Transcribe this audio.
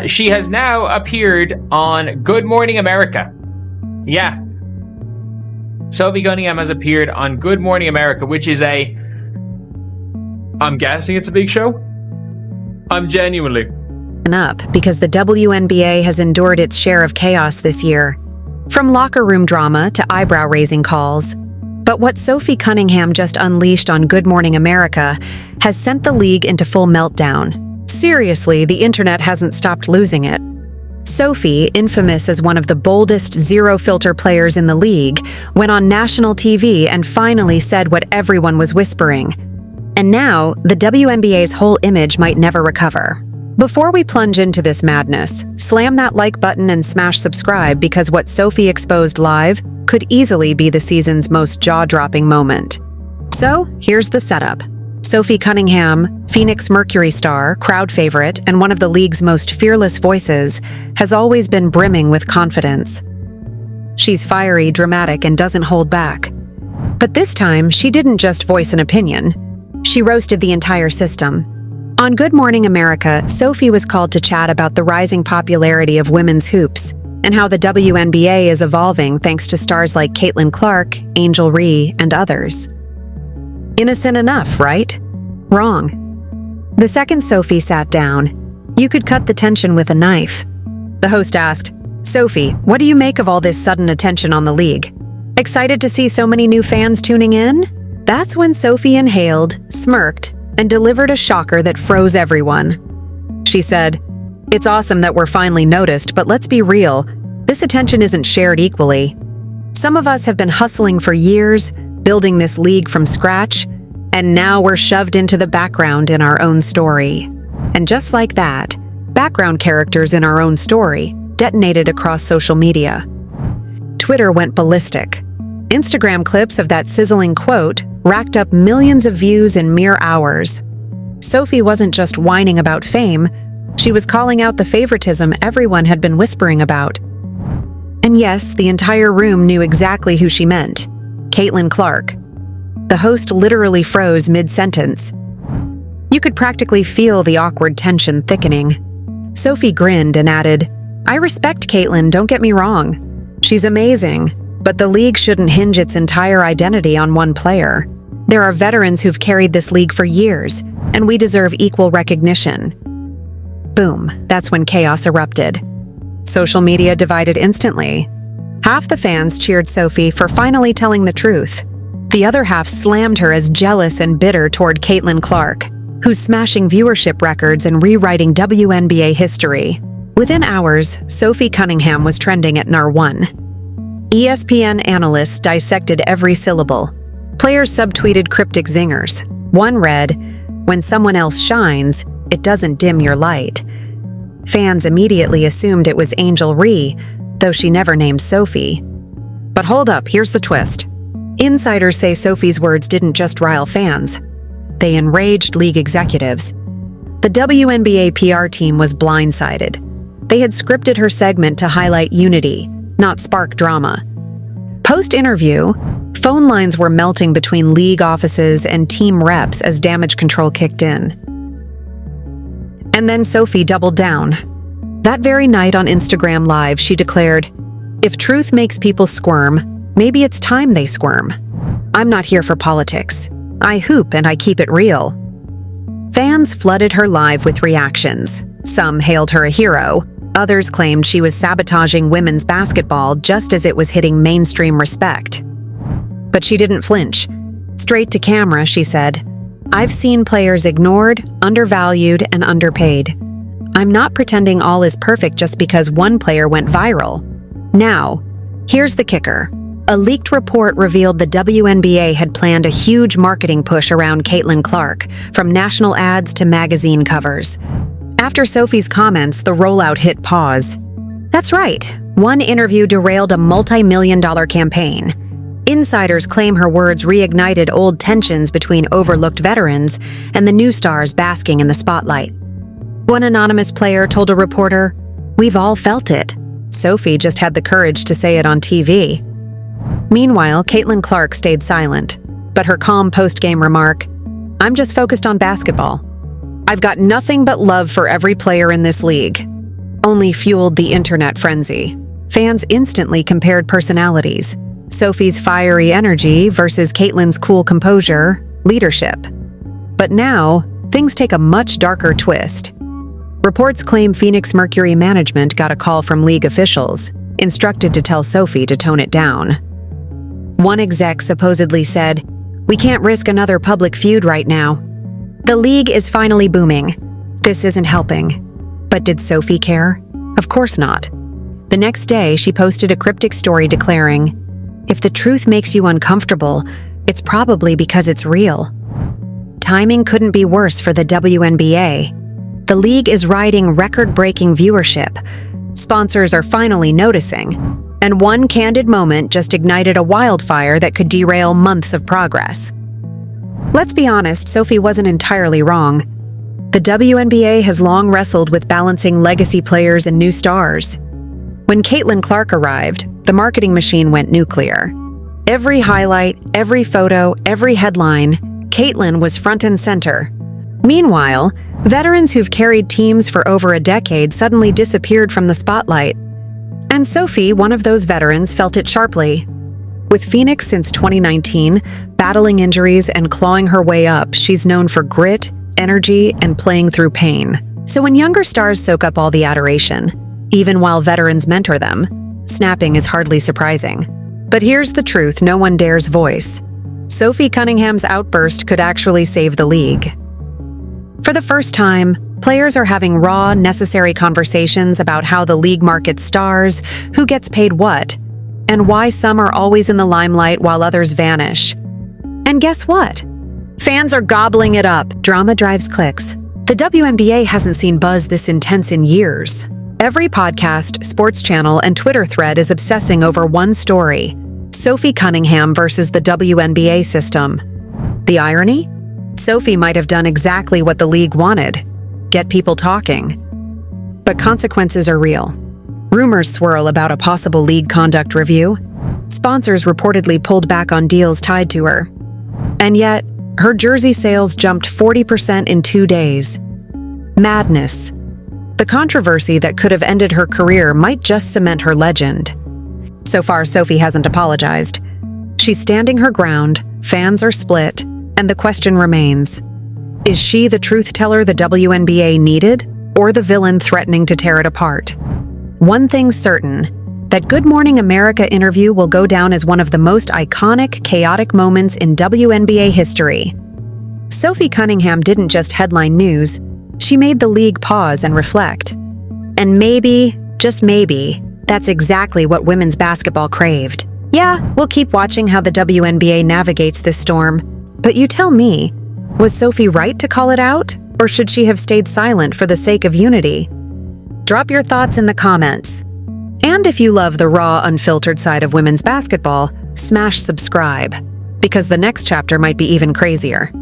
She has now appeared on Good Morning America. Yeah. Sophie Cunningham has appeared on Good Morning America, which is I'm guessing it's a big show? I'm genuinely. Up because the WNBA has endured its share of chaos this year. From locker room drama to eyebrow-raising calls. But what Sophie Cunningham just unleashed on Good Morning America has sent the league into full meltdown. Seriously, the internet hasn't stopped losing it. Sophie, infamous as one of the boldest zero-filter players in the league, went on national TV and finally said what everyone was whispering. And now, the WNBA's whole image might never recover. Before we plunge into this madness, slam that like button and smash subscribe because what Sophie exposed live could easily be the season's most jaw-dropping moment. So, here's the setup. Sophie Cunningham, Phoenix Mercury star, crowd favorite, and one of the league's most fearless voices, has always been brimming with confidence. She's fiery, dramatic, and doesn't hold back. But this time, she didn't just voice an opinion. She roasted the entire system. On Good Morning America, Sophie was called to chat about the rising popularity of women's hoops and how the WNBA is evolving thanks to stars like Caitlin Clark, Angel Ree, and others. Innocent enough, right? Wrong. The second Sophie sat down, you could cut the tension with a knife. The host asked, "Sophie, what do you make of all this sudden attention on the league? Excited to see so many new fans tuning in?" That's when Sophie inhaled, smirked, and delivered a shocker that froze everyone. She said, "It's awesome that we're finally noticed, but let's be real, this attention isn't shared equally. Some of us have been hustling for years, building this league from scratch, and now we're shoved into the background in our own story." And just like that, background characters in our own story detonated across social media. Twitter went ballistic. Instagram clips of that sizzling quote racked up millions of views in mere hours. Sophie wasn't just whining about fame, she was calling out the favoritism everyone had been whispering about. And yes, the entire room knew exactly who she meant. Caitlin Clark. The host literally froze mid-sentence. You could practically feel the awkward tension thickening. Sophie grinned and added, "I respect Caitlin, don't get me wrong. She's amazing, but the league shouldn't hinge its entire identity on one player. There are veterans who've carried this league for years, and we deserve equal recognition." Boom, that's when chaos erupted. Social media divided instantly. Half the fans cheered Sophie for finally telling the truth. The other half slammed her as jealous and bitter toward Caitlin Clark, who's smashing viewership records and rewriting WNBA history. Within hours, Sophie Cunningham was trending at #1. ESPN analysts dissected every syllable. Players subtweeted cryptic zingers. One read, "When someone else shines, it doesn't dim your light." Fans immediately assumed it was Angel Ree, though she never named Sophie. But hold up, here's the twist. Insiders say Sophie's words didn't just rile fans. They enraged league executives. The WNBA PR team was blindsided. They had scripted her segment to highlight unity, not spark drama. Post-interview, phone lines were melting between league offices and team reps as damage control kicked in. And then Sophie doubled down. That very night on Instagram Live, she declared, "If truth makes people squirm, maybe it's time they squirm. I'm not here for politics. I hoop and I keep it real." Fans flooded her live with reactions. Some hailed her a hero. Others claimed she was sabotaging women's basketball just as it was hitting mainstream respect. But she didn't flinch. Straight to camera, she said, "I've seen players ignored, undervalued, and underpaid. I'm not pretending all is perfect just because one player went viral." Now, here's the kicker. A leaked report revealed the WNBA had planned a huge marketing push around Caitlin Clark, from national ads to magazine covers. After Sophie's comments, the rollout hit pause. That's right, one interview derailed a multi-million-dollar campaign. Insiders claim her words reignited old tensions between overlooked veterans and the new stars basking in the spotlight. One anonymous player told a reporter, "We've all felt it. Sophie just had the courage to say it on TV." Meanwhile, Caitlin Clark stayed silent, but her calm post-game remark, "I'm just focused on basketball. I've got nothing but love for every player in this league," only fueled the internet frenzy. Fans instantly compared personalities. Sophie's fiery energy versus Caitlyn's cool composure, leadership. But now, things take a much darker twist. Reports claim Phoenix Mercury management got a call from league officials, instructed to tell Sophie to tone it down. One exec supposedly said, "We can't risk another public feud right now. The league is finally booming. This isn't helping." But did Sophie care? Of course not. The next day, she posted a cryptic story declaring, "If the truth makes you uncomfortable, it's probably because it's real." Timing couldn't be worse for the WNBA. The league is riding record-breaking viewership. Sponsors are finally noticing, and one candid moment just ignited a wildfire that could derail months of progress. Let's be honest, Sophie wasn't entirely wrong. The WNBA has long wrestled with balancing legacy players and new stars. When Caitlin Clark arrived, the marketing machine went nuclear. Every highlight, every photo, every headline, Caitlin was front and center. Meanwhile, veterans who've carried teams for over a decade suddenly disappeared from the spotlight. And Sophie, one of those veterans, felt it sharply. With Phoenix since 2019, battling injuries and clawing her way up, she's known for grit, energy, and playing through pain. So when younger stars soak up all the adoration, even while veterans mentor them, snapping is hardly surprising. But here's the truth no one dares voice. Sophie Cunningham's outburst could actually save the league. For the first time, players are having raw, necessary conversations about how the league markets stars, who gets paid what, and why some are always in the limelight while others vanish. And guess what? Fans are gobbling it up. Drama drives clicks. The WNBA hasn't seen buzz this intense in years. Every podcast, sports channel, and Twitter thread is obsessing over one story: Sophie Cunningham versus the WNBA system. The irony? Sophie might have done exactly what the league wanted: get people talking. But consequences are real. Rumors swirl about a possible league conduct review. Sponsors reportedly pulled back on deals tied to her. And yet, her jersey sales jumped 40% in 2 days. Madness. The controversy that could have ended her career might just cement her legend. So far, Sophie hasn't apologized. She's standing her ground, fans are split, and the question remains: is she the truth teller the WNBA needed, or the villain threatening to tear it apart? One thing's certain: that Good Morning America interview will go down as one of the most iconic, chaotic moments in WNBA history. Sophie Cunningham didn't just headline news, she made the league pause and reflect. And maybe, just maybe, that's exactly what women's basketball craved. Yeah, we'll keep watching how the WNBA navigates this storm. But you tell me, was Sophie right to call it out, or should she have stayed silent for the sake of unity? Drop your thoughts in the comments. And if you love the raw, unfiltered side of women's basketball, smash subscribe, because the next chapter might be even crazier.